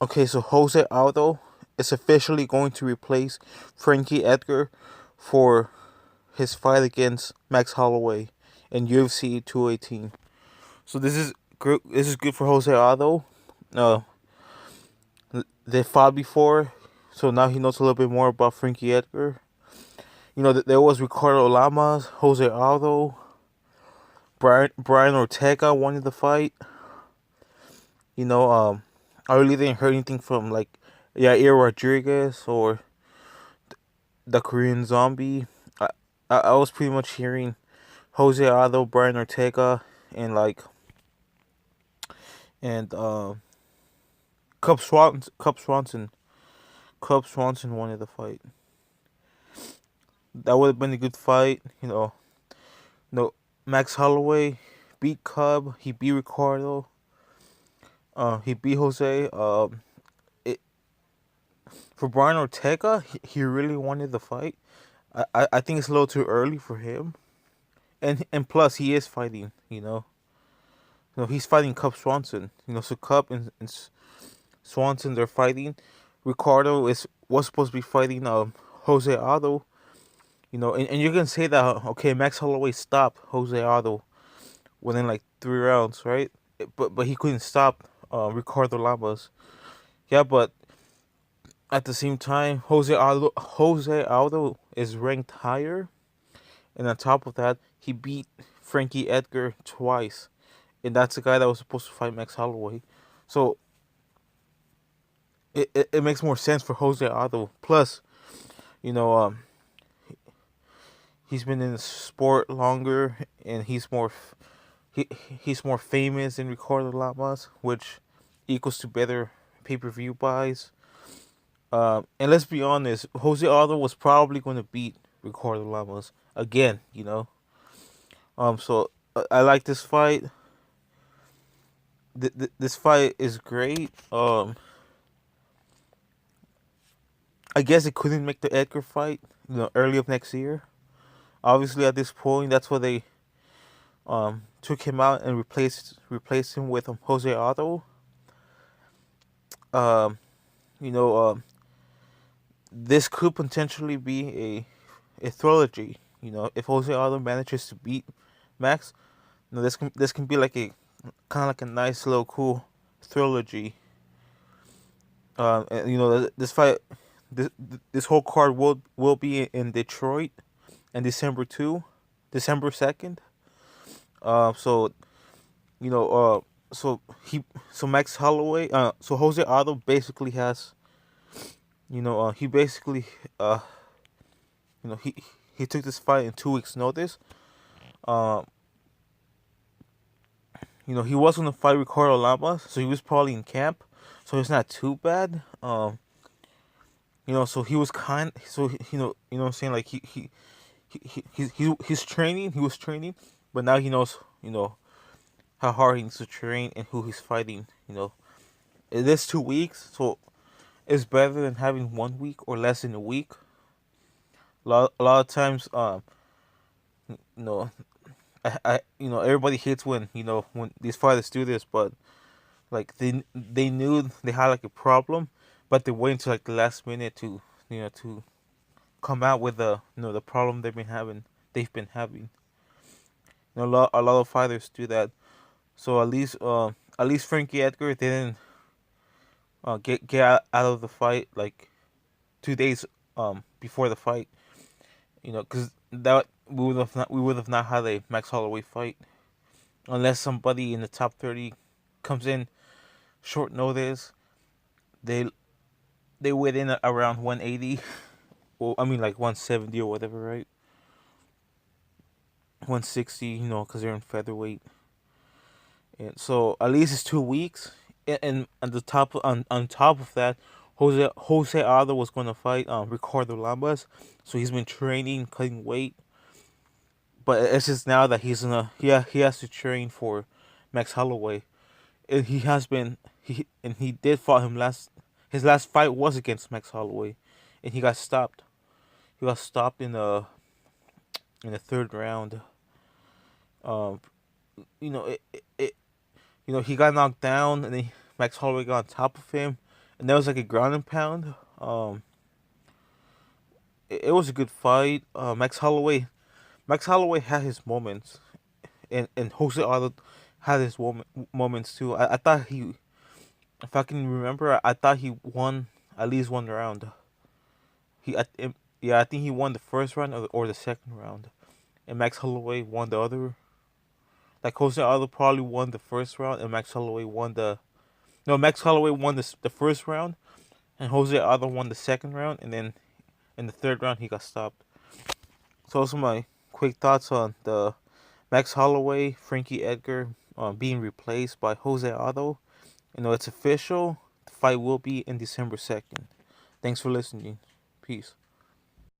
Okay, so Jose Aldo is officially going to replace Frankie Edgar for his fight against Max Holloway in UFC 218. So this is good. This is good for Jose Aldo. Uh, they fought before, so now he knows a little bit more about Frankie Edgar. You know, there was Ricardo Lamas, Jose Aldo, Brian Ortega wanted the fight. You know, I really didn't hear anything from like Yair Rodriguez or the Korean Zombie. I I was pretty much hearing Jose Aldo, Brian Ortega, and and Cub Swanson wanted the fight. That would have been a good fight. No, Max Holloway beat Cub. He beat Ricardo. He beat Jose. It For Brian Ortega, he really wanted the fight. I think it's a little too early for him, and plus he is fighting. He's fighting Cub Swanson. So Cub and Swanson, they're fighting. Ricardo is was supposed to be fighting Jose Aldo. And you can say that okay, Max Holloway stopped Jose Aldo within like 3 rounds, right? But he couldn't stop Ricardo Lamas. Yeah, but at the same time, Jose Aldo is ranked higher, and on top of that, he beat Frankie Edgar twice, and that's the guy that was supposed to fight Max Holloway. So it makes more sense for Jose Aldo. Plus, you know, he's been in the sport longer, and he's more famous than Ricardo Lamas, which equals to better pay-per-view buys. And let's be honest, Jose Aldo was probably going to beat Ricardo Lamas again. So I like this fight. This fight is great. I guess it couldn't make the Edgar fight, early of next year. Obviously, at this point, that's why they took him out and replaced him with Jose Aldo. Um, you know, this could potentially be a trilogy. If Jose Aldo manages to beat Max, this can be like a kind of like a nice little cool trilogy. And this fight, this whole card will be in Detroit, and December 2nd. So you know, so Max Holloway, so Jose Aldo basically has, he basically, you know, he he took this fight in 2 weeks' notice. Um, he was gonna fight Ricardo Lamas, so he was probably in camp, so it's not too bad. So he was so what I'm saying, like he's training, he was training, but now he knows, how hard he needs to train and who he's fighting. It is 2 weeks, so it's better than having 1 week or less than a week. A lot of times, you know, everybody hates when these fighters do this, but like they knew they had like a problem, but they wait until like the last minute to come out with the problem they've been having. A lot of fighters do that. So at least Frankie Edgar didn't get out of the fight like 2 days before the fight. Because that we would have not had a Max Holloway fight unless somebody in the top 30 comes in short notice. They they weighed in at around 180. Well, I mean like 170 or whatever, right? 160, because they're in featherweight. And so at least it's 2 weeks. And on top of that, Jose Aldo was going to fight Ricardo Lambas, so he's been training, cutting weight. But it's just now that he has to train for Max Holloway, and he did fought him last. His last fight was against Max Holloway, and he got stopped. He got stopped in the third round. Um, you know it, it, he got knocked down, and then Max Holloway got on top of him, and that was like a ground and pound. It was a good fight. Max Holloway had his moments, and Jose Aldo had his moments too. I thought he, if I can remember, I thought he won at least one round. He, yeah, I think he won the first round or the second round, and Max Holloway won the other. Like Jose Aldo probably won the first round, and Max Holloway won the. No, Max Holloway won the first round, and Jose Aldo won the second round, and then in the third round he got stopped. So those are my quick thoughts on the Max Holloway, Frankie Edgar being replaced by Jose Aldo. It's official. The fight will be in December 2nd. Thanks for listening. Peace.